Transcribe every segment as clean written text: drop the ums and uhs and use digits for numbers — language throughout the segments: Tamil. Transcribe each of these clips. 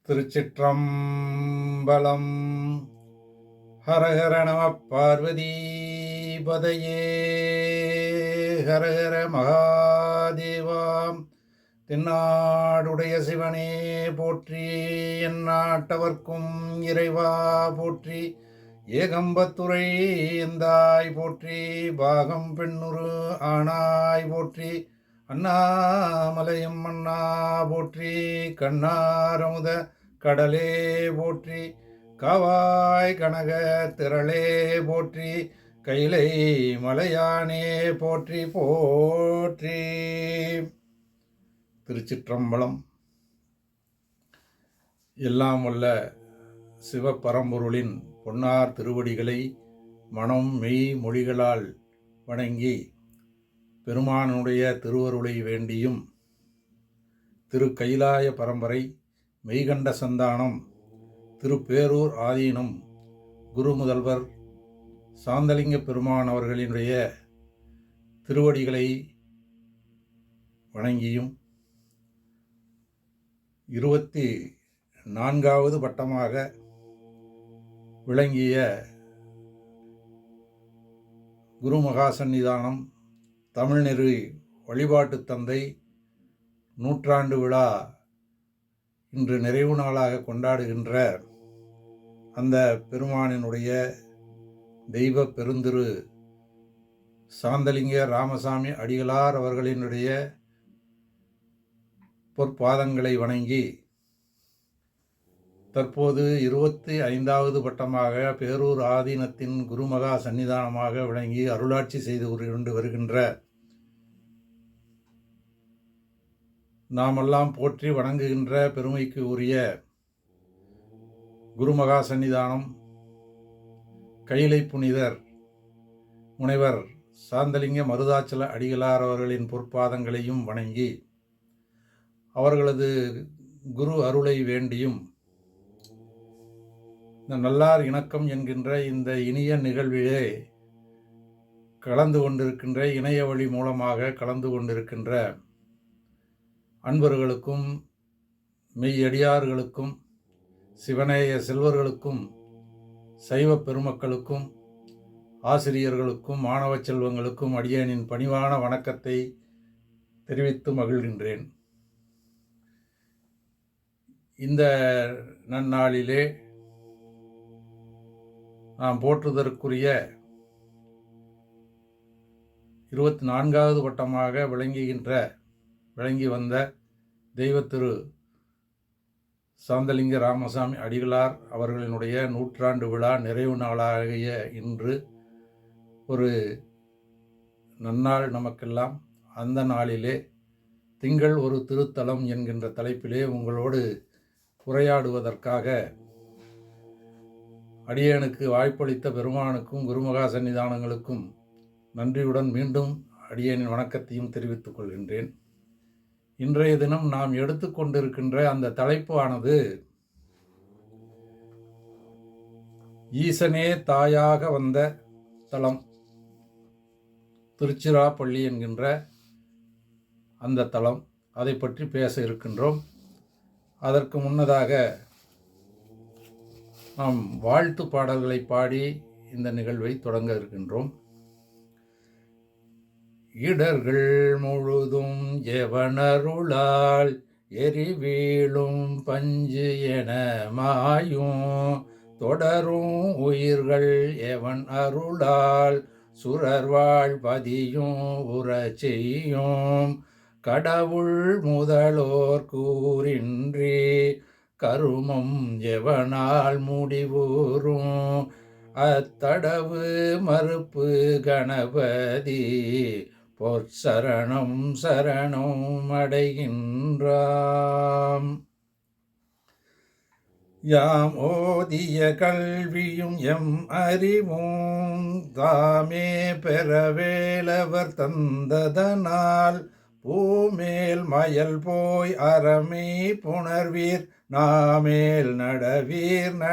திருச்சிற்றம்பலம். ஹரஹர நம பார்வதி பதையே. ஹரஹர மகாதேவாம். தென்னாடுடைய சிவனே போற்றி, எந்நாட்டவர்க்கும் இறைவா போற்றி. ஏகம்பத்துரை எந்தாய் போற்றி, பாகம் பெண்ணுரு ஆனாய் போற்றி. அண்ணாமலையும் மன்னா போற்றி, கண்ணாரமுத கடலே போற்றி. காவாய் கனக திரளே போற்றி, கைலை மலையானே போற்றி போற்றி. திருச்சிற்றம்பலம். எல்லாம் வல்ல சிவபரம்பொருளின் பொன்னார் திருவடிகளை மனம் மெய் மொழிகளால் வணங்கி பெருமானுடைய திருவருளை வேண்டியும், திரு கைலாய பரம்பரை மெய்கண்ட சந்தானம் திருப்பேரூர் ஆதீனம் குரு முதல்வர் சாந்தலிங்க பெருமான் அவர்களினுடைய திருவடிகளை வணங்கியும், 24வது பட்டமாக விளங்கிய குரு மகா சந்நிதானம் தமிழ்நெறி வழிபாட்டு தந்தை நூற்றாண்டு விழா இன்று நிறைவு நாளாக கொண்டாடுகின்ற அந்த பெருமானினுடைய தெய்வ பெருந்திரு சாந்தலிங்க ராமசாமி அடிகளார் அவர்களினுடைய பொற்பாதங்களை வணங்கி, தற்போது 25வது பட்டமாக பேரூர் ஆதீனத்தின் குருமகா சன்னிதானமாக விளங்கி அருளாட்சி செய்து கொண்டு வருகின்ற நாமெல்லாம் போற்றி வணங்குகின்ற பெருமைக்கு உரிய குருமகா சன்னிதானம் கைலை புனிதர் முனைவர் சாந்தலிங்க மருதாச்சல அடிகளார் அவர்களின் பொற்பாதங்களையும் வணங்கி, அவர்களது குரு அருளை வேண்டியும், இந்த நல்லார் இணக்கம் என்கின்ற இந்த இனிய நிகழ்விலே கலந்து கொண்டிருக்கின்ற, இணைய வழி மூலமாக கலந்து கொண்டிருக்கின்ற அன்பர்களுக்கும் மெய்யடியார்களுக்கும் சிவநேய செல்வர்களுக்கும் சைவ பெருமக்களுக்கும் ஆசிரியர்களுக்கும் மாணவ செல்வங்களுக்கும் அடியேனின் பணிவான வணக்கத்தை தெரிவித்து மகிழ்கின்றேன். இந்த நன்னாளிலே நாம் போற்றுதற்குரிய 24வது வட்டமாக விளங்கி வந்த தெய்வத்திரு சாந்தலிங்க ராமசாமி அடிகளார் அவர்களினுடைய நூற்றாண்டு விழா நிறைவு நாளாகிய இன்று ஒரு நன்னாள் நமக்கெல்லாம். அந்த நாளிலே திங்கள் ஒரு திருத்தலம் என்கின்ற தலைப்பிலே உங்களோடு உரையாடுவதற்காக அடியேனுக்கு வாய்ப்பளித்த பெருமானுக்கும் குருமகா சன்னிதானங்களுக்கும் நன்றியுடன் மீண்டும் அடியேனின் வணக்கத்தையும் தெரிவித்துக் கொள்கின்றேன். இன்றைய தினம் நாம் எடுத்துக்கொண்டிருக்கின்ற அந்த தலைப்பு ஆனது ஈசனே தாயாக வந்த தலம் திருச்சிராப்பள்ளி என்கின்ற அந்த தலம். அதை பற்றி பேச இருக்கின்றோம். அதற்கு முன்னதாக நாம் வாழ்த்து பாடல்களை பாடி இந்த நிகழ்வை தொடங்க இருக்கின்றோம். இடர்கள் முழுதும் எவனருளால் எரிவீழும் பஞ்சு என மாயும், தொடரும் உயிர்கள் எவன் அருளால் சுரர்வாழ் பதியும் உற செய்யும், கடவுள் முதலோர் கூறின்றி கருமம் எவனால் முடிவுறும், அத்தடவு மறுப்பு கணபதி பொற்சரணம் சரணம் அடைகின்றாம். யாம் ஓதிய கல்வியும் எம் அறிவும் தாமே பெறவேலவர் தந்ததனால், பூமேல் மயல் போய் அறமே புணர்வீர் நாமேல்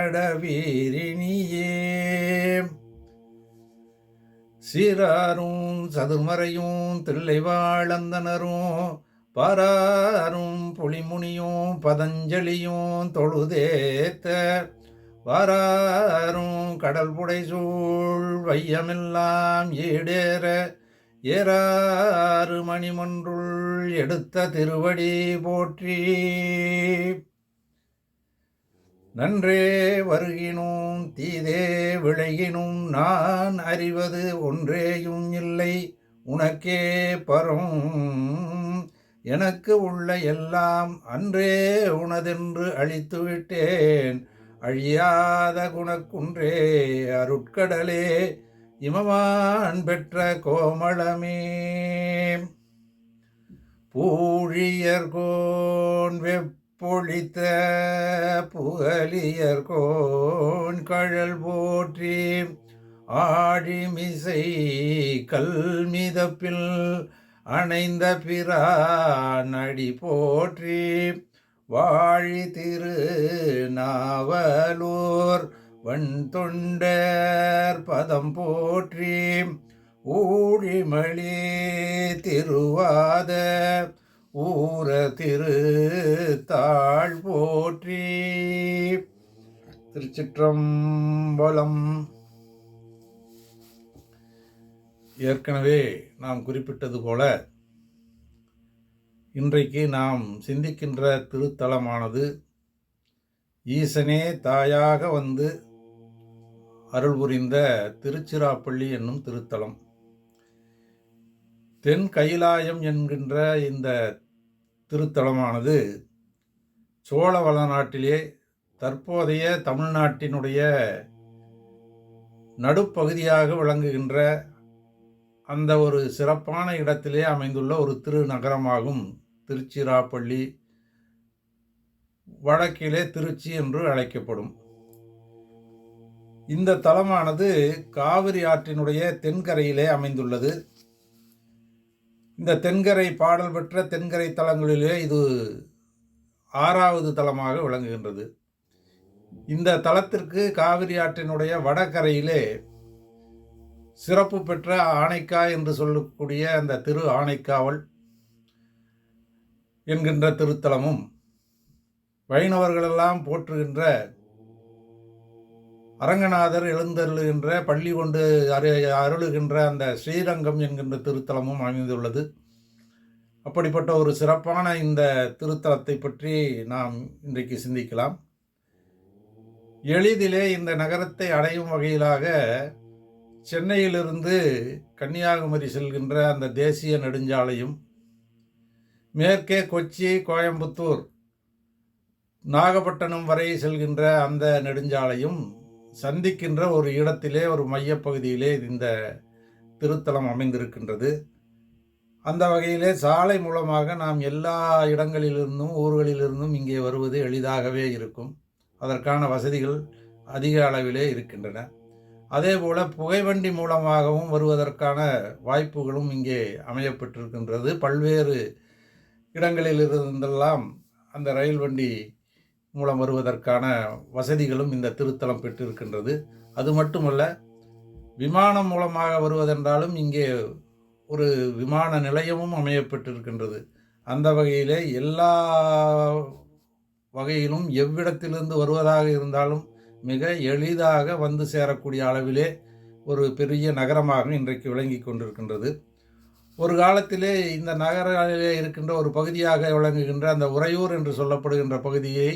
நடவீரினியே. சீராரும் சதுர்மறையும் தில்லை வாழந்தனரும் பாராரும் புலிமுனியும் பதஞ்சலியும் தொழுதேத்த வாராரும் கடல் புடைசூழ் வையமெல்லாம் ஈடேற ஏறாறு மணிமொன்றுள் எடுத்த திருவடி போற்றி. நன்றே வருகினும் தீதே விளைகினும் நான் அறிவது ஒன்றேயும் இல்லை உனக்கே பரம். எனக்கு உள்ள எல்லாம் அன்றே உனதென்று அழித்து விட்டேன். அழியாத குணக்குன்றே அருட்கடலே இமவான் பெற்ற கோமளமே. பூழியர்கோன் வெப்பொழித்த புகலியர்கோன் கழல் போற்றி. ஆழிமிசை கல்மிதப்பில் அணைந்த பிரானடி போற்றி. வாழி திரு நாவலூர் வன் தொண்டர் பதம் போற்றி. ஊழிமளி திருவாத ஊர திரு தாழ் போற்றி. திருச்சிற்றம்பலம். ஏற்கனவே நாம் குறிப்பிட்டது போல இன்றைக்கு நாம் சிந்திக்கின்ற திருத்தலமானது ஈசனே தாயாக வந்து அருள் புரிந்த திருச்சிராப்பள்ளி என்னும் திருத்தலம். தென் கைலாயம் என்கின்ற இந்த திருத்தலமானது சோழவள நாட்டிலே தற்போதைய தமிழ்நாட்டினுடைய நடுப்பகுதியாக விளங்குகின்ற அந்த ஒரு சிறப்பான இடத்திலே அமைந்துள்ள ஒரு திருநகரமாகும் திருச்சிராப்பள்ளி. வடக்கிலே திருச்சி என்று அழைக்கப்படும். இந்த தலமானது காவிரி ஆற்றினுடைய தென்கரையிலே அமைந்துள்ளது. இந்த தென்கரை பாடல் பெற்ற தென்கரை தலங்களிலே இது 6வது தலமாக விளங்குகின்றது. இந்த தலத்திற்கு காவிரி ஆற்றினுடைய வடகரையிலே சிறப்பு பெற்ற ஆனைக்கா என்று சொல்லக்கூடிய அந்த திரு ஆனைக்காவல் என்கின்ற திருத்தலமும், வைணவர்களெல்லாம் போற்றுகின்ற அரங்கநாதர் எழுந்தருளுகின்ற பள்ளி கொண்டு அருளுகின்ற அந்த ஸ்ரீரங்கம் என்கின்ற திருத்தலமும் அமைந்துள்ளது. அப்படிப்பட்ட ஒரு சிறப்பான இந்த திருத்தலத்தை பற்றி நாம் இன்றைக்கு சிந்திக்கலாம். எளிதிலே இந்த நகரத்தை அடையும் வகையிலாக சென்னையிலிருந்து கன்னியாகுமரி செல்கின்ற அந்த தேசிய நெடுஞ்சாலையும், மேற்கே கொச்சி, கோயம்புத்தூர், நாகப்பட்டினம் வரை செல்கின்ற அந்த நெடுஞ்சாலையும் சந்திக்கின்ற ஒரு இடத்திலே, ஒரு மையப்பகுதியிலே இந்த திருத்தலம் அமைந்திருக்கின்றது. அந்த வகையிலே சாலை மூலமாக நாம் எல்லா இடங்களிலிருந்தும் ஊர்களிலிருந்தும் இங்கே வருவது எளிதாகவே இருக்கும். அதற்கான வசதிகள் அதிக அளவிலே இருக்கின்றன. அதேபோல புகைவண்டி மூலமாகவும் வருவதற்கான வாய்ப்புகளும் இங்கே அமையப்பட்டிருக்கின்றது. பல்வேறு இடங்களிலிருந்தெல்லாம் அந்த ரயில் வண்டி மூலம் வருவதற்கான வசதிகளும் இந்த திருத்தலம் பெற்றிருக்கின்றது. அது மட்டுமல்ல, விமானம் மூலமாக வருவதென்றாலும் இங்கே ஒரு விமான நிலையமும் அமையப்பட்டிருக்கின்றது. அந்த வகையிலே எல்லா வகையிலும் எவ்விடத்திலிருந்து வருவதாக இருந்தாலும் மிக எளிதாக வந்து சேரக்கூடிய அளவிலே ஒரு பெரிய நகரமாக இன்றைக்கு விளங்கி கொண்டிருக்கின்றது. ஒரு காலத்திலே இந்த நகரிலே இருக்கின்ற ஒரு பகுதியாக விளங்குகின்ற அந்த உறையூர் என்று சொல்லப்படுகின்ற பகுதியை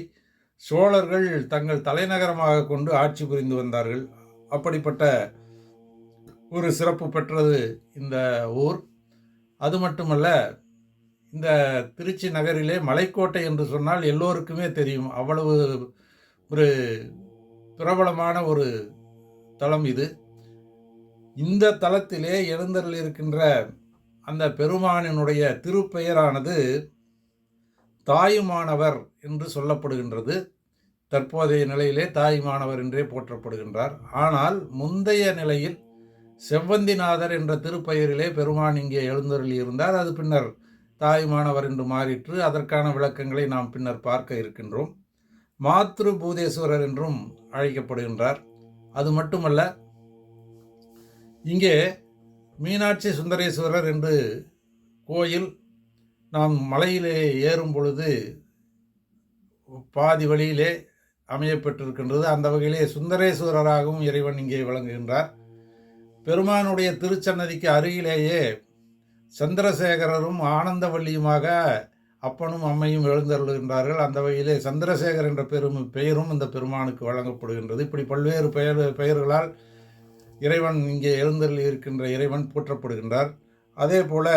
சோழர்கள் தங்கள் தலைநகரமாக கொண்டு ஆட்சி புரிந்து வந்தார்கள். அப்படிப்பட்ட ஒரு சிறப்பு பெற்றது இந்த ஊர். அது மட்டுமல்ல, இந்த திருச்சி நகரிலே மலைக்கோட்டை என்று சொன்னால் எல்லோருக்குமே தெரியும். அவ்வளவு ஒரு பிரபலமான ஒரு தலம் இது. இந்த தலத்திலே எழுந்தருள் இருக்கின்ற அந்த பெருமானினுடைய திருப்பெயரானது தாயுமானவர் என்று சொல்லப்படுகின்றது. தற்போதைய நிலையிலே தாயுமானவர் என்றே போற்றப்படுகின்றார். ஆனால் முந்தைய நிலையில் செவ்வந்திநாதர் என்ற திருப்பெயரிலே பெருமான் இங்கே எழுந்தருளி இருந்தார். அது பின்னர் தாயுமானவர் என்று மாறிற்று. அதற்கான விளக்கங்களை நாம் பின்னர் பார்க்க இருக்கின்றோம். மாத்ரு பூதேஸ்வரர் என்றும் அழைக்கப்படுகின்றார். அது மட்டுமல்ல, இங்கே மீனாட்சி சுந்தரேஸ்வரர் என்று கோயில், நாம் மலையிலே ஏறும் பொழுது பாதி வழியிலே அமையப்பெற்றிருக்கின்றது. அந்த வகையிலே சுந்தரேஸ்வரராகவும் இறைவன் இங்கே விளங்குகின்றார். பெருமானுடைய திருச்சன்னதிக்கு அருகிலேயே சந்திரசேகரரும் ஆனந்தவல்லியுமாக அப்பனும் அம்மையும் எழுந்தருளுகின்றார்கள். அந்த வகையிலே சந்திரசேகர் என்ற பெயரும் இந்த பெருமானுக்கு வழங்கப்படுகின்றது. இப்படி பல்வேறு பெயர்களால் இறைவன் இங்கே எழுந்தருளி இருக்கின்ற இறைவன் போற்றப்படுகின்றார். அதே போல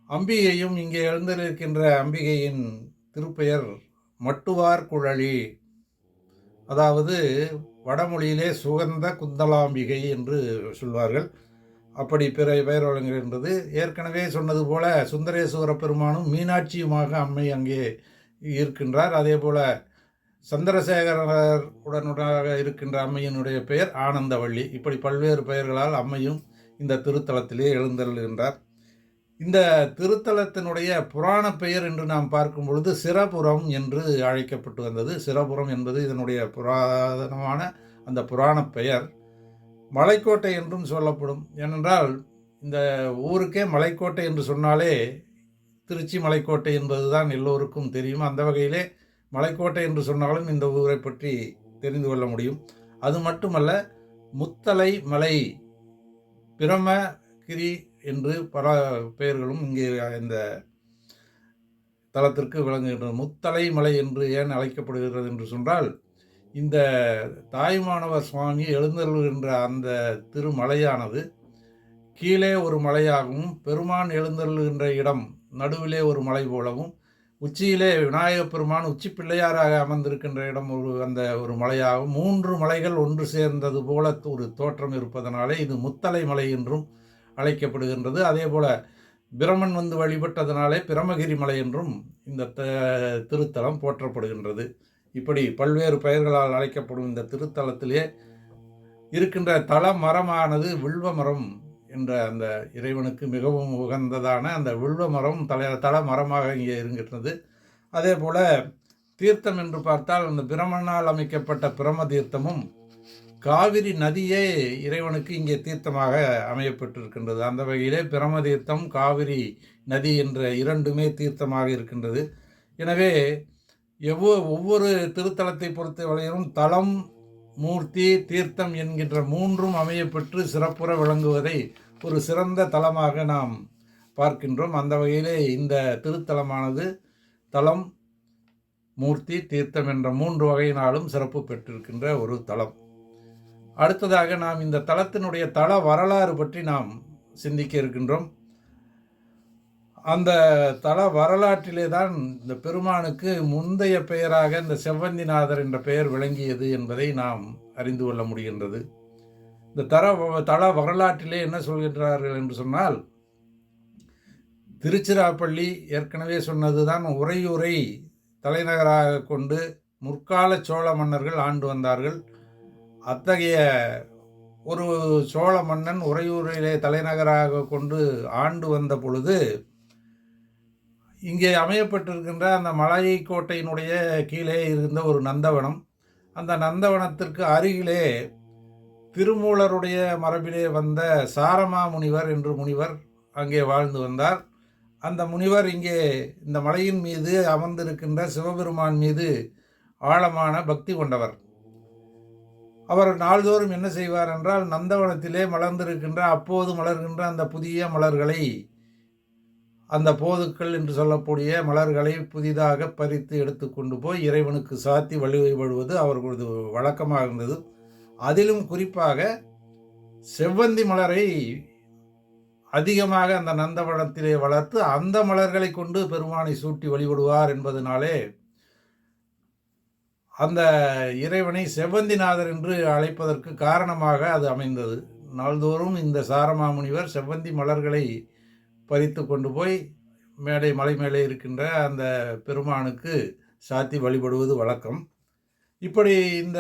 அம்பிகையும் இங்கே எழுந்தருளிருக்கின்ற அம்பிகையின் திருப்பெயர் மட்டுவார் குழலி, அதாவது வடமொழியிலே சுகந்த குந்தலாம்பிகை என்று சொல்வார்கள். அப்படி பிற பெயர் வழங்குகின்றது. ஏற்கனவே சொன்னது போல சுந்தரேஸ்வர பெருமானும் மீனாட்சியுமாக அம்மை அங்கே இருக்கின்றார். அதே போல சந்திரசேகரர் உடனுடாக இருக்கின்ற அம்மையினுடைய பெயர் ஆனந்தவள்ளி. இப்படி பல்வேறு பெயர்களால் அம்மையும் இந்த திருத்தலத்திலே எழுந்தருளுகின்றார். இந்த திருத்தலத்தினுடைய புராண பெயர் என்று நாம் பார்க்கும் பொழுது சிரபுரம் என்று அழைக்கப்பட்டு வந்தது. சிரபுரம் என்பது இதனுடைய புராதனமான அந்த புராண பெயர். மலைக்கோட்டை என்றும் சொல்லப்படும். ஏனென்றால் இந்த ஊருக்கே மலைக்கோட்டை என்று சொன்னாலே திருச்சி மலைக்கோட்டை என்பது தான் எல்லோருக்கும் தெரியும். அந்த வகையிலே மலைக்கோட்டை என்று சொன்னாலும் இந்த ஊரை பற்றி தெரிந்து கொள்ள முடியும். அது மட்டுமல்ல, முத்தலை மலை, பிரமகிரி என்று பல பெயர்களும் இங்கே இந்த தலத்திற்கு விளங்குகின்றது. முத்தலை மலை என்று ஏன் அழைக்கப்படுகிறது என்று சொன்னால், இந்த தாயுமானவர் சுவாமி எழுந்தருளுகின்ற அந்த திருமலையானது கீழே ஒரு மலையாகவும், பெருமான் எழுந்தருளுகின்ற இடம் நடுவிலே ஒரு மலை போலவும், உச்சியிலே விநாயகப் பெருமான் உச்சி பிள்ளையாராக அமர்ந்திருக்கின்ற இடம் ஒரு மலையாகவும், 3 மலைகள் ஒன்று சேர்ந்தது போல ஒரு தோற்றம் இருப்பதனாலே இது முத்தலை மலை என்றும் அழைக்கப்படுகின்றது. அதே போல பிரமன் வந்து வழிபட்டதனாலே பிரமகிரி மலை என்றும் இந்த திருத்தலம் போற்றப்படுகின்றது. இப்படி பல்வேறு பெயர்களால் அழைக்கப்படும் இந்த திருத்தலத்திலே இருக்கின்ற தல மரமானது வில்வ மரம் என்ற அந்த இறைவனுக்கு மிகவும் உகந்ததான அந்த வில்வ மரம் தல மரமாக இங்கே இருக்கின்றது. அதே போல தீர்த்தம் என்று பார்த்தால் அந்த பிரமனால் அமைக்கப்பட்ட பிரம தீர்த்தமும் காவிரி நதியே இறைவனுக்கு இங்கே தீர்த்தமாக அமையப்பட்டிருக்கின்றது. அந்த வகையிலே பிரம தீர்த்தம், காவிரி நதி என்ற இரண்டுமே தீர்த்தமாக இருக்கின்றது. எனவே ஒவ்வொரு திருத்தலத்தை பொறுத்தவரையிலும் தலம், மூர்த்தி, தீர்த்தம் என்கின்ற 3ம் அமையப்பெற்று சிறப்புற விளங்குவதை ஒரு சிறந்த தலமாக நாம் பார்க்கின்றோம். அந்த வகையிலே இந்த திருத்தலமானது தலம், மூர்த்தி, தீர்த்தம் என்ற 3 வகையினாலும் சிறப்பு பெற்றிருக்கின்ற ஒரு தலம். அடுத்ததாக நாம் இந்த தலத்தினுடைய தல வரலாறு பற்றி நாம் சிந்திக்க இருக்கின்றோம். அந்த தல வரலாற்றிலே தான் இந்த பெருமானுக்கு முந்தைய பெயராக இந்த செவ்வந்திநாதர் என்ற பெயர் விளங்கியது என்பதை நாம் அறிந்து கொள்ள முடிகின்றது. இந்த தல வரலாற்றிலே என்ன சொல்கின்றார்கள் என்று சொன்னால், திருச்சிராப்பள்ளி ஏற்கனவே சொன்னதுதான் உறையூரை தலைநகராக கொண்டு முற்கால சோழ மன்னர்கள் ஆண்டு வந்தார்கள். அத்தகைய ஒரு சோழ மன்னன் உறையூரிலே தலைநகராக கொண்டு ஆண்டு வந்த பொழுது இங்கே அமையப்பட்டிருக்கின்ற அந்த மலை கோட்டையினுடைய கீழே இருந்த ஒரு நந்தவனம், அந்த நந்தவனத்திற்கு அருகிலே திருமூலருடைய மரபிலே வந்த சாரமா முனிவர் என்று முனிவர் அங்கே வாழ்ந்து வந்தார். அந்த முனிவர் இங்கே இந்த மலையின் மீது அமர்ந்திருக்கின்ற சிவபெருமான் மீது ஆழமான பக்தி கொண்டவர். அவர் நாள்தோறும் என்ன செய்வார் என்றால், நந்தவனத்திலே மலர்ந்திருக்கின்ற அப்போது மலர்கின்ற அந்த புதிய மலர்களை, அந்த போதுக்கள் என்று சொல்லக்கூடிய மலர்களை புதிதாக பறித்து எடுத்துக்கொண்டு போய் இறைவனுக்கு சாத்தி வழிபடுவது அவர்களது வழக்கமாக இருந்தது. அதிலும் குறிப்பாக செவ்வந்தி மலரை அதிகமாக அந்த நந்தவனத்திலே வளர்த்து அந்த மலர்களை கொண்டு பெருமானை சூட்டி வழிபடுவார் என்பதனாலே அந்த இறைவனை செவ்வந்திநாதர் என்று அழைப்பதற்கு காரணமாக அது அமைந்தது. நாள்தோறும் இந்த சாரமாமுனிவர் செவ்வந்தி மலர்களை பறித்து கொண்டு போய் மலை மேலே இருக்கின்ற அந்த பெருமானுக்கு சாத்தி வழிபடுவது வழக்கம். இப்படி இந்த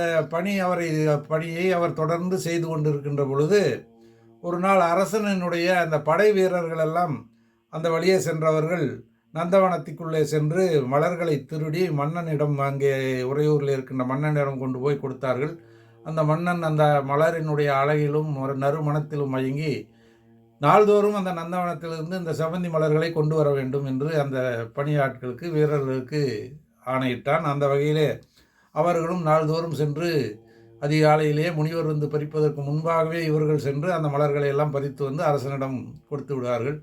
பணியை அவர் தொடர்ந்து செய்து கொண்டிருக்கின்ற பொழுது, ஒரு நாள் அரசனினுடைய அந்த படை வீரர்கள் எல்லாம் அந்த வழியே சென்றவர்கள் நந்தவனத்துக்குள்ளே சென்று மலர்களை திருடி மன்னனிடம், அங்கே உறையூரில் இருக்கின்ற மன்னனிடம் கொண்டு போய் கொடுத்தார்கள். அந்த மன்னன் அந்த மலரினுடைய அழகிலும் நறுமணத்திலும் மயங்கி நாள்தோறும் அந்த நந்தவனத்திலிருந்து இந்த செவ்வந்தி மலர்களை கொண்டு வர வேண்டும் என்று அந்த பணியாட்களுக்கு வீரர்களுக்கு ஆணையிட்டான். அந்த வகையிலே அவர்களும் நாள்தோறும் சென்று அதிகாலையிலே முனிவர் வந்து பறிப்பதற்கு முன்பாகவே இவர்கள் சென்று அந்த மலர்களை எல்லாம் பறித்து வந்து அரசனிடம் கொடுத்து விடுவார்கள்.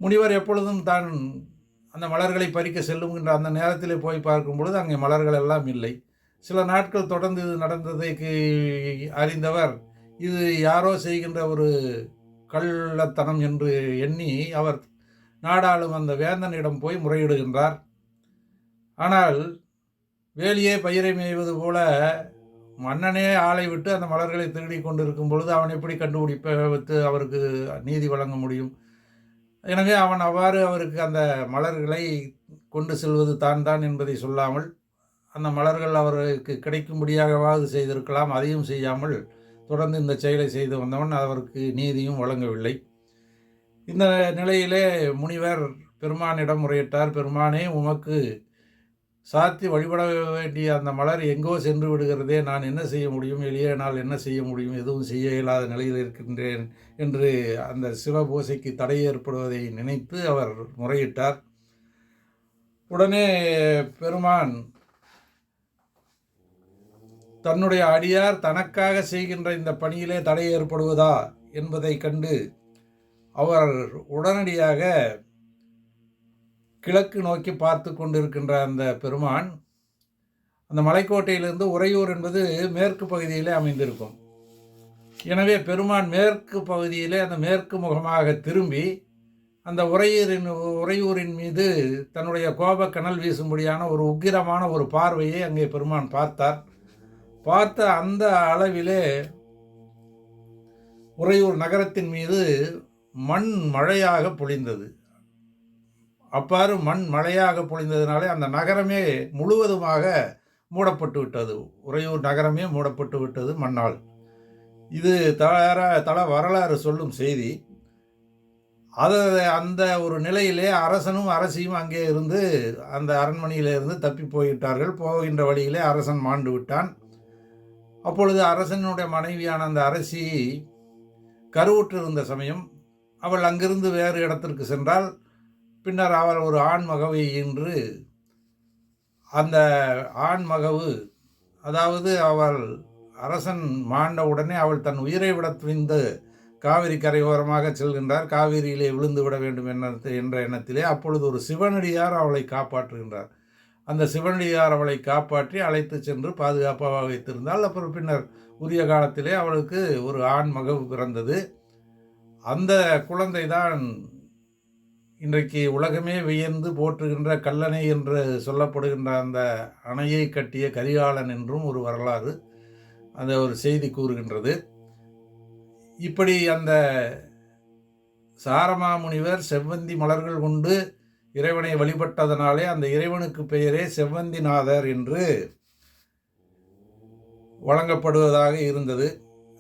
முனிவர் எப்பொழுதும் தான் அந்த மலர்களை பறிக்க செல்லுகின்ற அந்த நேரத்திலே போய் பார்க்கும் பொழுது அங்கே மலர்கள் எல்லாம் இல்லை. சில நாட்கள் தொடர்ந்து இது நடந்ததைக்கு அறிந்தவர் இது யாரோ செய்கின்ற ஒரு கள்ளத்தனம் என்று எண்ணி அவர் நாடாளும் அந்த வேந்தனிடம் போய் முறையிடுகின்றார். ஆனால் வேலியே பயிரை மேய்வது போல மன்னனே ஆளை விட்டு அந்த மலர்களை திருடி கொண்டிருக்கும் பொழுது அவன் எப்படி கண்டுபிடித்து அவருக்கு நீதி வழங்க முடியும்? எனவே அவன் அவ்வாறு அவருக்கு அந்த மலர்களை கொண்டு செல்வது தான் என்பதை சொல்லாமல் அந்த மலர்கள் அவருக்கு கிடைக்கும்படியாகவாது செய்திருக்கலாம். அதையும் செய்யாமல் தொடர்ந்து இந்த செயலை செய்து வந்தவன் அவருக்கு நீதியும் வழங்கவில்லை. இந்த நிலையிலே முனிவர் பெருமானிடம் முறையிட்டார். பெருமானே, உமக்கு சாத்தி வழிபட வேண்டிய அந்த மலர் எங்கோ சென்று விடுகிறதே, நான் என்ன செய்ய முடியும்? எளியனால் என்ன செய்ய முடியும்? எதுவும் செய்ய இயலாத நிலையில் இருக்கின்றேன் என்று அந்த சிவபூசைக்கு தடை ஏற்படுவதை நினைத்து அவர் முறையிட்டார். உடனே பெருமான் தன்னுடைய அடியார் தனக்காக செய்கின்ற இந்த பணியிலே தடை ஏற்படுவதா என்பதை கண்டு அவர் உடனடியாக கிழக்கு நோக்கி பார்த்து கொண்டிருக்கின்ற அந்த பெருமான், அந்த மலைக்கோட்டையிலிருந்து உறையூர் என்பது மேற்கு பகுதியிலே அமைந்திருக்கும். எனவே மேற்கு பகுதியிலே அந்த மேற்கு முகமாக திரும்பி அந்த உறையூரின் மீது தன்னுடைய கோப கனல் வீசும்படியான ஒரு உக்கிரமான ஒரு பார்வையை அங்கே பெருமான் பார்த்தார். பார்த்த அந்த அளவிலே உறையூர் நகரத்தின் மீது மண் மழையாக பொழிந்தது. அவ்வாறு மண் மழையாக பொழிந்ததினாலே அந்த நகரமே முழுவதுமாக மூடப்பட்டு விட்டது. உறையூர் நகரமே மூடப்பட்டு விட்டது மண்ணால். இது தல வரலாறு சொல்லும் செய்தி. அந்த ஒரு நிலையிலே அரசனும் அரசியும் அங்கே இருந்து அந்த அரண்மனையிலிருந்து தப்பி போய்விட்டார்கள். போகின்ற வழியிலே அரசன் மாண்டு விட்டான். அப்பொழுது அரசனுடைய மனைவியான அந்த அரசி கருவுற்றிருந்த சமயம் அவள் அங்கிருந்து வேறு இடத்திற்கு சென்றால் பின்னர் அவள் ஒரு ஆண்மகவை ஈன்று அந்த ஆண்மகவு, அதாவது அவள் அரசன் மாண்ட உடனே அவள் தன் உயிரை விட துணிந்து காவிரி கரையோரமாக செல்கின்றார். காவிரியிலே விழுந்து விட வேண்டும் என்ற எண்ணத்திலே அப்பொழுது ஒரு சிவனடியார் அவளை காப்பாற்றுகின்றார். அந்த சிவனடியார் அவளை காப்பாற்றி அழைத்து சென்று பாதுகாப்பாக வைத்திருந்தால் அப்புறம் பின்னர் உரிய காலத்திலே அவளுக்கு ஒரு ஆண் மகவு பிறந்தது. அந்த குழந்தை தான் இன்றைக்கு உலகமே வியந்து போற்றுகின்ற கல்லணை என்று சொல்லப்படுகின்ற அந்த அணையை கட்டிய கரிகாலன் என்றும் ஒரு வரலாறு அந்த ஒரு செய்தி கூறுகின்றது. இப்படி அந்த சாரமாமுனிவர் செவ்வந்தி மலர்கள் கொண்டு இறைவனை வழிபட்டதனாலே அந்த இறைவனுக்கு பெயரே செவ்வந்திநாதர் என்று வழங்கப்படுவதாக இருந்தது.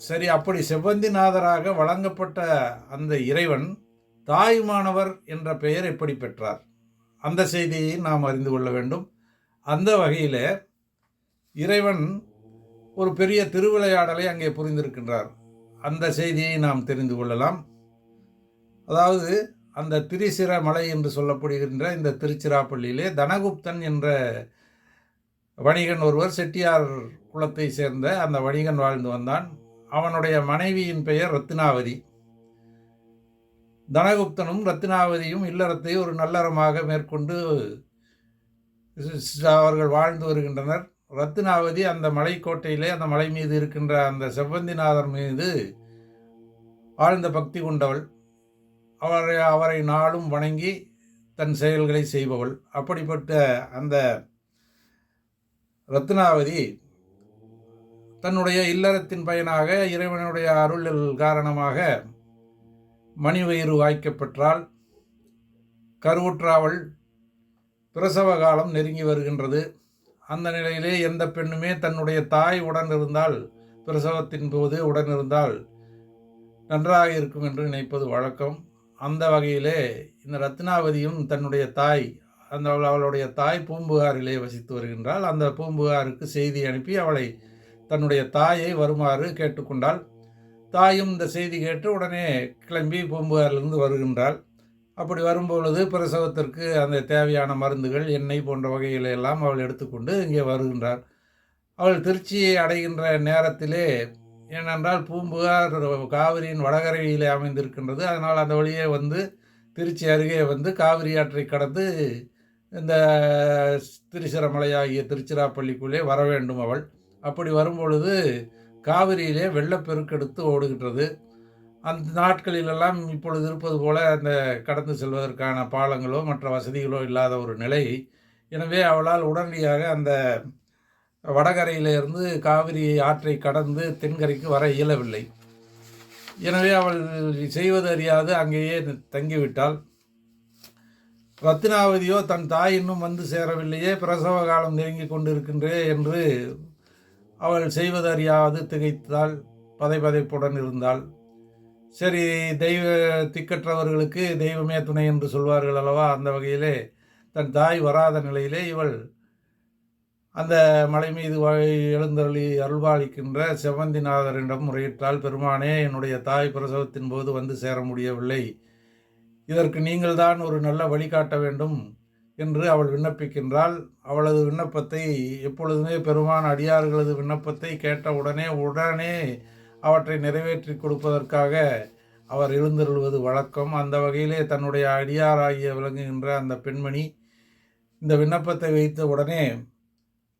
சரி, அப்படி செவ்வந்திநாதராக வழங்கப்பட்ட அந்த இறைவன் தாயுமானவர் என்ற பெயர் எப்படி பெற்றார்? அந்த செய்தியை நாம் அறிந்து கொள்ள வேண்டும். அந்த வகையில் இறைவன் ஒரு பெரிய திருவிளையாடலை அங்கே புரிந்திருக்கின்றார். அந்த செய்தியை நாம் தெரிந்து கொள்ளலாம். அதாவது அந்த திரிசிர மலை என்று சொல்லப்படுகின்ற இந்த திருச்சிராப்பள்ளியிலே தனகுப்தன் என்ற வணிகன் ஒருவர் செட்டியார் குலத்தை சேர்ந்த அந்த வணிகன் வாழ்ந்து வந்தான். அவனுடைய மனைவியின் பெயர் ரத்தினாவதி. தனகுப்தனும் ரத்தினாவதியும் இல்லறத்தை ஒரு நல்லறமாக மேற்கொண்டு அவர்கள் வாழ்ந்து வருகின்றனர். ரத்தினாவதி அந்த மலைக்கோட்டையிலே அந்த மலை மீது இருக்கின்ற அந்த செவ்வந்திநாதர் மீது ஆழ்ந்த பக்தி கொண்டவள். அவரை நாளும் வணங்கி தன் செயல்களை செய்பவள். அப்படிப்பட்ட அந்த ரத்னாவதி தன்னுடைய இல்லறத்தின் பயனாக இறைவனுடைய அருளில் காரணமாக மணிவயிறு வாய்க்கப்பெற்றால் கருவுற்றாவள். பிரசவ காலம் நெருங்கி வருகின்றது. அந்த நிலையிலே எந்த பெண்ணுமே தன்னுடைய தாய் உடன் இருந்தால், பிரசவத்தின் போது உடன் இருந்தால் நன்றாக இருக்கும் என்று நினைப்பது வழக்கம். அந்த வகையிலே இந்த ரத்னாவதியும் தன்னுடைய தாய், அவளுடைய தாய் பூம்புகாரிலே வசித்து வருகின்றாள். அந்த பூம்புகாருக்கு செய்தி அனுப்பி அவளை தன்னுடைய தாயை வருமாறு கேட்டுக்கொண்டாள். தாயும் இந்த செய்தி கேட்டு உடனே கிளம்பி பூம்புகாரிலிருந்து வருகின்றாள். அப்படி வரும்பொழுது பிரசவத்திற்கு அந்த தேவையான மருந்துகள், எண்ணெய் போன்ற வகைகளை எல்லாம் அவள் எடுத்துக்கொண்டு இங்கே வருகின்றாள். அவள் திருச்சியை அடைகின்ற நேரத்திலே, ஏனென்றால் பூம்புகார் காவிரியின் வடகரையிலே அமைந்திருக்கின்றது. அதனால் அந்த வழியே வந்து திருச்சி அருகே வந்து காவிரி ஆற்றை கடந்து இந்த திருச்சிராப்பள்ளியாகிய திருச்சிராப்பள்ளிக்குள்ளே வர வேண்டும் அவள். அப்படி வரும்பொழுது காவிரியிலே வெள்ளப்பெருக்கெடுத்து ஓடுகின்றது. அந்த நாட்களிலெல்லாம் இப்பொழுது இருப்பது போல அந்த கடந்து செல்வதற்கான பாலங்களோ மற்ற வசதிகளோ இல்லாத ஒரு நிலை. எனவே அவளால் உடனடியாக அந்த வடகரையிலிருந்து காவிரி ஆற்றை கடந்து தென்கரைக்கு வர இயலவில்லை. எனவே அவள் செய்வது அறியாது அங்கேயே தங்கிவிட்டாள். ரத்தினாவதியோ தன் தாய் இன்னும் வந்து சேரவில்லையே, பிரசவ காலம் நெருங்கி கொண்டிருக்கின்றே என்று அவள் செய்வது அறியாது திகைத்தாள், பதைப்புடன் இருந்தாள். சரி, தெய்வ திக்கற்றவர்களுக்கு தெய்வமே துணை என்று சொல்வார்கள் அல்லவா, அந்த வகையிலே தன் தாய் வராத நிலையிலே இவள் அந்த மலை மீது எழுந்தருளி அருள்பாலிக்கின்ற செவ்வந்திநாதரிடம் முறையிட்டால், பெருமானே, என்னுடைய தாய் பிரசவத்தின் போது வந்து சேர முடியவில்லை, இதற்கு நீங்கள்தான் ஒரு நல்ல வழிகாட்ட வேண்டும் என்று அவள் விண்ணப்பிக்கின்றாள். அவளது விண்ணப்பத்தை எப்பொழுதுமே பெருமான் அடியார்களது விண்ணப்பத்தை கேட்ட உடனே அவற்றை நிறைவேற்றி கொடுப்பதற்காக அவர் எழுந்தருள்வது வழக்கம். அந்த வகையிலே தன்னுடைய அடியாராகிய விளங்குகின்ற அந்த பெண்மணி இந்த விண்ணப்பத்தை வைத்த உடனே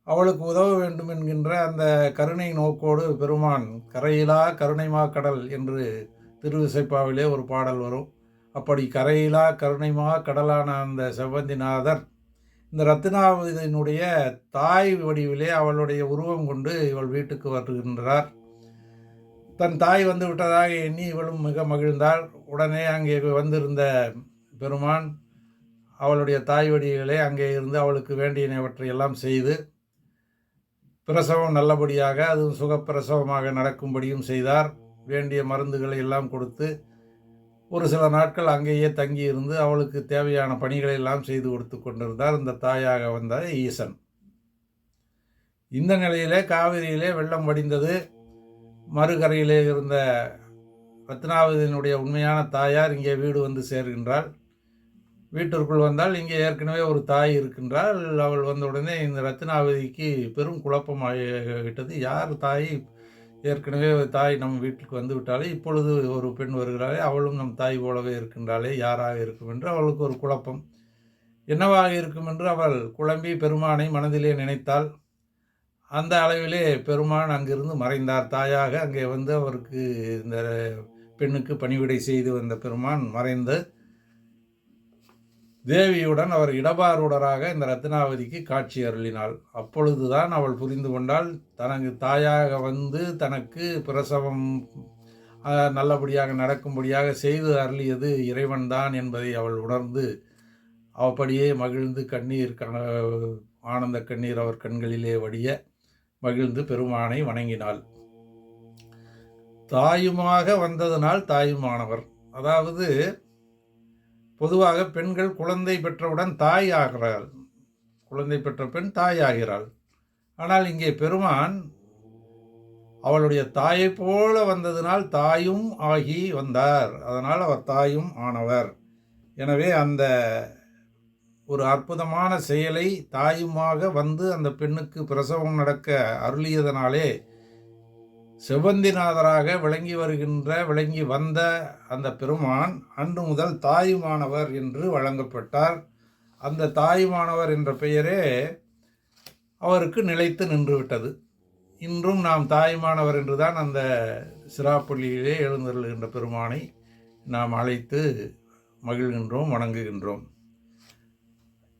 அவளுக்கு உதவ வேண்டும் என்கின்ற அந்த கருணை நோக்கோடு பெருமான் கரையிலா கருணைமா கடல் என்று திருவிசைப்பாவிலே ஒரு பாடல் வரும். அப்படி கரையிலா கருணைமா கடலான அந்த செவ்வந்திநாதர் இந்த ரத்தினாவதியினுடைய தாய் வடிவிலே அவளுடைய உருவம் கொண்டு இவள் வீட்டுக்கு வருகின்றார். தன் தாய் வந்து விட்டதாக எண்ணி இவளும் மிக மகிழ்ந்தாள். உடனே அங்கே வந்திருந்த பெருமான் அவளுடைய தாய் வடிவிலே அங்கே இருந்து அவளுக்கு வேண்டியனவற்றை எல்லாம் செய்து பிரசவம் நல்லபடியாக, அதுவும் சுகப்பிரசவமாக நடக்கும்படியும் செய்தார். வேண்டிய மருந்துகளை எல்லாம் கொடுத்து ஒரு சில நாட்கள் அங்கேயே தங்கியிருந்து அவளுக்கு தேவையான பணிகளை எல்லாம் செய்து கொடுத்து கொண்டிருந்தார் இந்த தாயாக வந்த ஈசன். இந்த நிலையிலே காவிரியிலே வெள்ளம் வடிந்தது. மறுகரையிலே இருந்த ரத்னாவதியினுடைய உண்மையான தாயார் இங்கே வீடு வந்து சேர்கின்றாள். வீட்டிற்குள் வந்தால் இங்கே ஏற்கனவே ஒரு தாய் இருக்கின்றாள். அவள் வந்த உடனே இந்த ரத்னாவதிக்கு பெரும் குழப்பமாகிவிட்டது. யார் தாய்? ஏற்கனவே தாய் நம் வீட்டுக்கு வந்து விட்டாலே, இப்பொழுது ஒரு பெண் வருகிறாளே, அவளும் நம் தாய் போலவே இருக்கின்றாளே, யாராக இருக்கும் என்று அவளுக்கு ஒரு குழப்பம். என்னவாக இருக்கும் என்று அவள் குழம்பி பெருமானை மனதிலே நினைத்தாள். அந்த அளவிலே பெருமான் அங்கிருந்து மறைந்தார். தாயாக அங்கே வந்து அவருக்கு இந்த பெண்ணுக்கு பணிவிடை செய்து வந்த பெருமான் மறைந்து தேவியுடன் அவர் இடபாருடராக இந்த ரத்னாவதிக்கு காட்சி அருளினாள். அப்பொழுதுதான் அவள் புரிந்து கொண்டாள், தனக்கு தாயாக வந்து தனக்கு பிரசவம் நல்லபடியாக நடக்கும்படியாக செய்து அருளியது இறைவன்தான் என்பதை அவள் உணர்ந்து அப்படியே மகிழ்ந்து ஆனந்த கண்ணீர் அவர் கண்களிலே வடிய மகிழ்ந்து பெருமானை வணங்கினாள். தாயுமாக வந்ததனால் தாயுமானவர். அதாவது பொதுவாக பெண்கள் குழந்தை பெற்றவுடன் தாய் ஆகிறாள், குழந்தை பெற்ற பெண் தாய் ஆகிறாள். ஆனால் இங்கே பெருமான் அவளுடைய தாயை போல வந்ததினால் தாயும் ஆகி வந்தார். அதனால் அவர் தாயும் ஆனவர். எனவே அந்த ஒரு அற்புதமான செயலை தாயுமாக வந்து அந்த பெண்ணுக்கு பிரசவம் நடக்க அருளியதனாலே செவ்வந்திநாதராக விளங்கி வந்த அந்த பெருமான் அன்று முதல் தாயுமானவர் என்று வழங்கப்பட்டார். அந்த தாயுமானவர் என்ற பெயரே அவருக்கு நிலைத்து நின்றுவிட்டது. இன்றும் நாம் தாயுமானவர் என்றுதான் அந்த சிராப்பள்ளியிலே எழுந்தருளுகின்ற பெருமானை நாம் அழைத்து மகிழ்கின்றோம், வணங்குகின்றோம்.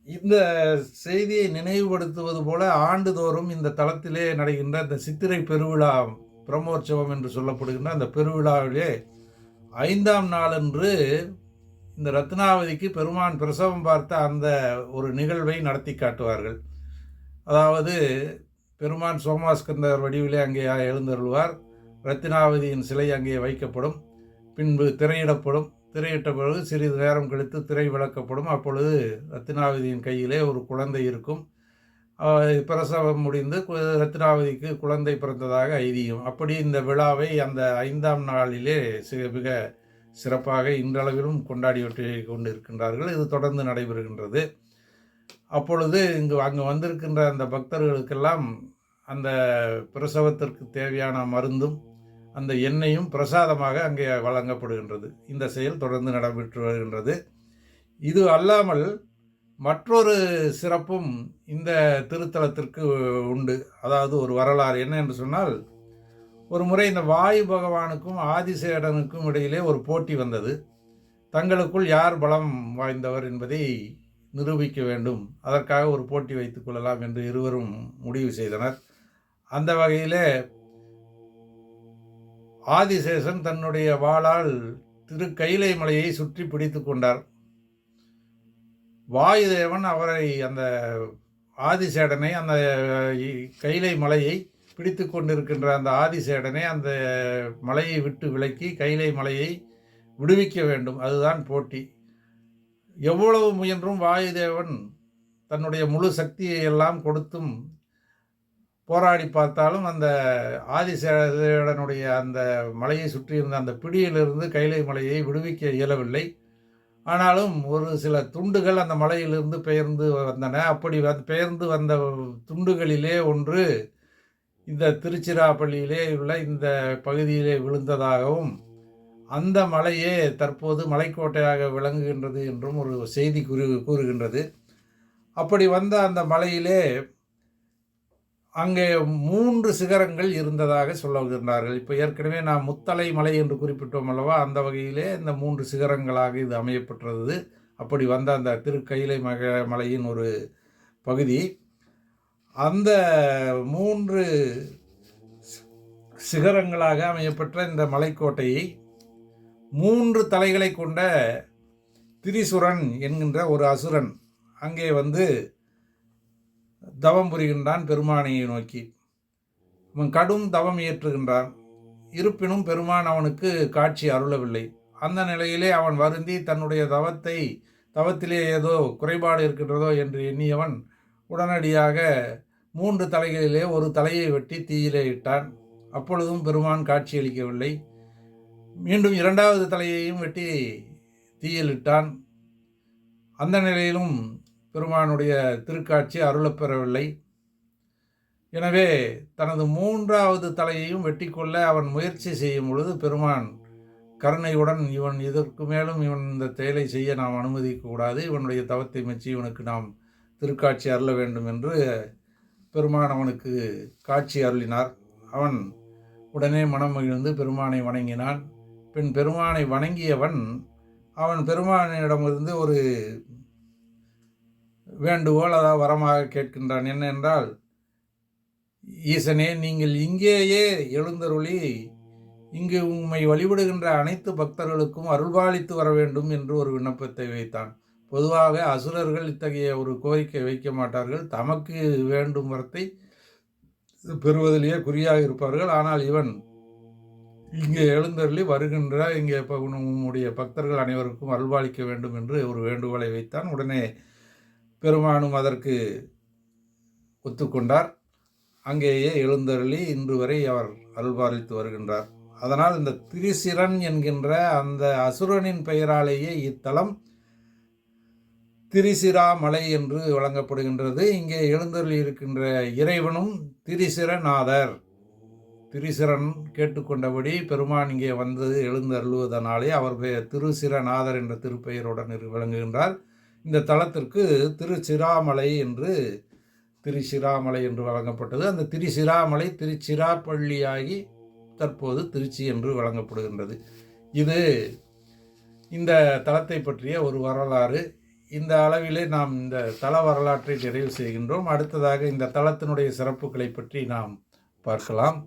இந்த செய்தியை நினைவுபடுத்துவது போல ஆண்டுதோறும் இந்த தலத்திலே நடைகின்ற இந்த சித்திரை பெருவிழா, பிரம்மோற்சவம் என்று சொல்லப்படுகின்ற அந்த பெருவிழாவிலே 5ஆம் நாளன்று இந்த ரத்னாவதிக்கு பெருமான் பிரசவம் பார்த்த அந்த ஒரு நிகழ்வை நடத்தி காட்டுவார்கள். அதாவது பெருமான் சோமாஸ்கந்தர் வடிவிலே அங்கே எழுந்தருள்வார். ரத்னாவதியின் சிலை அங்கே வைக்கப்படும். பின்பு திரையிடப்படும். திரையிட்ட பிறகு சிறிது நேரம் கழித்து திரை விளக்கப்படும். அப்பொழுது ரத்னாவதியின் கையிலே ஒரு குழந்தை இருக்கும். பிரசவம் முடிந்து ரத்னாவதிக்கு குழந்தை பிறந்ததாக ஐதீகம். அப்படி இந்த விழாவை அந்த 5ஆம் நாளிலே மிக சிறப்பாக இன்றளவிலும் கொண்டாடி கொண்டிருக்கின்றார்கள். இது தொடர்ந்து நடைபெறுகின்றது. அப்பொழுது அங்கு வந்திருக்கின்ற அந்த பக்தர்களுக்கெல்லாம் அந்த பிரசவத்திற்கு தேவையான மருந்தும் அந்த எண்ணெயும் பிரசாதமாக அங்கே வழங்கப்படுகின்றது. இந்த செயல் தொடர்ந்து நடைபெற்று வருகின்றது. இது அல்லாமல் மற்றொரு சிறப்பும் இந்த திருத்தலத்திற்கு உண்டு. அதாவது ஒரு வரலாறு என்ன என்று சொன்னால், ஒரு முறை இந்த வாயு பகவானுக்கும் ஆதிசேடனுக்கும் இடையிலே ஒரு போட்டி வந்தது. தங்களுக்குள் யார் பலம் வாய்ந்தவர் என்பதை நிரூபிக்க வேண்டும், அதற்காக ஒரு போட்டி வைத்துக் கொள்ளலாம் என்று இருவரும் முடிவு செய்தனர். அந்த வகையிலே ஆதிசேஷன் தன்னுடைய வாளால் கைலை மலையை சுற்றி பிடித்து கொண்டார். வாயுதேவன் அவரை அந்த ஆதிசேடனை அந்த கைலை மலையை பிடித்து கொண்டிருக்கின்ற அந்த ஆதிசேடனை அந்த மலையை விட்டு விலக்கி கைலை மலையை விடுவிக்க வேண்டும். அதுதான் போட்டி. எவ்வளவு முயன்றும் வாயுதேவன் தன்னுடைய முழு சக்தியை எல்லாம் கொடுத்தும் போராடி பார்த்தாலும் அந்த ஆதிசேடனுடைய அந்த மலையை சுற்றியிருந்த அந்த பிடியிலிருந்து கைலை மலையை விடுவிக்க இயலவில்லை. ஆனாலும் ஒரு சில துண்டுகள் அந்த மலையிலிருந்து பெயர்ந்து வந்தன. அப்படி பெயர்ந்து வந்த துண்டுகளிலே ஒன்று இந்த திருச்சிராப்பள்ளியிலே உள்ள இந்த பகுதியிலே விழுந்ததாகவும், அந்த மலையே தற்போது மலைக்கோட்டையாக விளங்குகின்றது என்றும் ஒரு செய்தி கூறுகின்றது. அப்படி வந்த அந்த மலையிலே அங்கே 3 சிகரங்கள் இருந்ததாக சொல்லுகின்றார்கள். இப்போ ஏற்கனவே நாம் முத்தலை மலை என்று குறிப்பிட்டோம் அல்லவா, அந்த வகையிலே இந்த 3 சிகரங்களாக இது அமையப்பெற்றது. அப்படி வந்த அந்த திருக்கைலை மலையின் ஒரு பகுதி. அந்த 3 சிகரங்களாக அமையப்பெற்ற இந்த மலைக்கோட்டையை 3 தலைகளை கொண்ட திரிசுரன் என்கின்ற ஒரு அசுரன் அங்கே வந்து தவம் புரிகின்றான் பெருமானையை நோக்கி. அவன் கடும் தவம் இயற்றுகின்றான். இருப்பினும் பெருமான் அவனுக்கு காட்சி அருளவில்லை. அந்த நிலையிலே அவன் வருந்தி தன்னுடைய தவத்திலே ஏதோ குறைபாடு இருக்கின்றதோ என்று எண்ணியவன் உடனடியாக 3 தலைகளிலே ஒரு தலையை வெட்டி தீயிலே இட்டான். அப்பொழுதும் பெருமான் காட்சியளிக்கவில்லை. மீண்டும் 2வது தலையையும் வெட்டி தீயில் இட்டான். அந்த நிலையிலும் பெருமானுடைய திருக்காட்சி அருளப்பெறவில்லை. எனவே தனது 3வது தலையையும் வெட்டிக்கொள்ள அவன் முயற்சி செய்யும் பொழுது பெருமான் கருணையுடன், இவன் இதற்கு மேலும் இவன் இந்த செயலை செய்ய நாம் அனுமதிக்கக்கூடாது, இவனுடைய தவத்தை மெச்சி இவனுக்கு நாம் திருக்காட்சி அருள வேண்டும் என்று பெருமான் அவனுக்கு காட்சி அருளினார். அவன் உடனே மனம் மகிழ்ந்து பெருமானை வணங்கினான். பின் பெருமானை வணங்கியவன் அவன் பெருமானிடமிருந்து ஒரு வேண்டுகோள், அதாவது வரமாக கேட்கின்றான். என்னென்றால், ஈசனே, நீங்கள் இங்கேயே எழுந்தருளி இங்கு உம்மை வழிபடுகின்ற அனைத்து பக்தர்களுக்கும் அருள்பாலித்து வர வேண்டும் என்று ஒரு விண்ணப்பத்தை வைத்தான். பொதுவாக அசுரர்கள் இத்தகைய ஒரு கோரிக்கை வைக்க மாட்டார்கள். தமக்கு வேண்டும் வரத்தை பெறுவதிலேயே குறியாக இருப்பார்கள். ஆனால் இவன் இங்கே எழுந்தருளி வருகின்ற இங்கே உம்முடைய பக்தர்கள் அனைவருக்கும் அருள்பாலிக்க வேண்டும் என்று ஒரு வேண்டுகோளை வைத்தான். உடனே பெருமானும் அதற்கு ஒத்துக்கொண்டார். அங்கேயே எழுந்தருளி இன்று வரை அவர் அருள்பாலித்து வருகின்றார். அதனால் இந்த திரிசிரன் என்கின்ற அந்த அசுரனின் பெயராலேயே இத்தலம் திரிசிராமலை என்று வழங்கப்படுகின்றது. இங்கே எழுந்தருளி இருக்கின்ற இறைவனும் திரிசிரநாதர். திரிசிரன் கேட்டுக்கொண்டபடி பெருமான் இங்கே வந்து எழுந்தருளுவதனாலே அவர் திருசிரநாதர் என்ற திருப்பெயருடன் விளங்குகின்றார். இந்த தலத்திற்கு திருச்சிராமலை என்று வழங்கப்பட்டது. அந்த திருச்சிராமலை திருச்சிராப்பள்ளியாகி தற்போது திருச்சி என்று வழங்கப்படுகின்றது. இது இந்த தலத்தை பற்றிய ஒரு வரலாறு. இந்த அளவிலே நாம் இந்த தல வரலாற்றை நிறைவு செய்கின்றோம். அடுத்ததாக இந்த தலத்தினுடைய சிறப்புகளை பற்றி நாம் பார்க்கலாம்.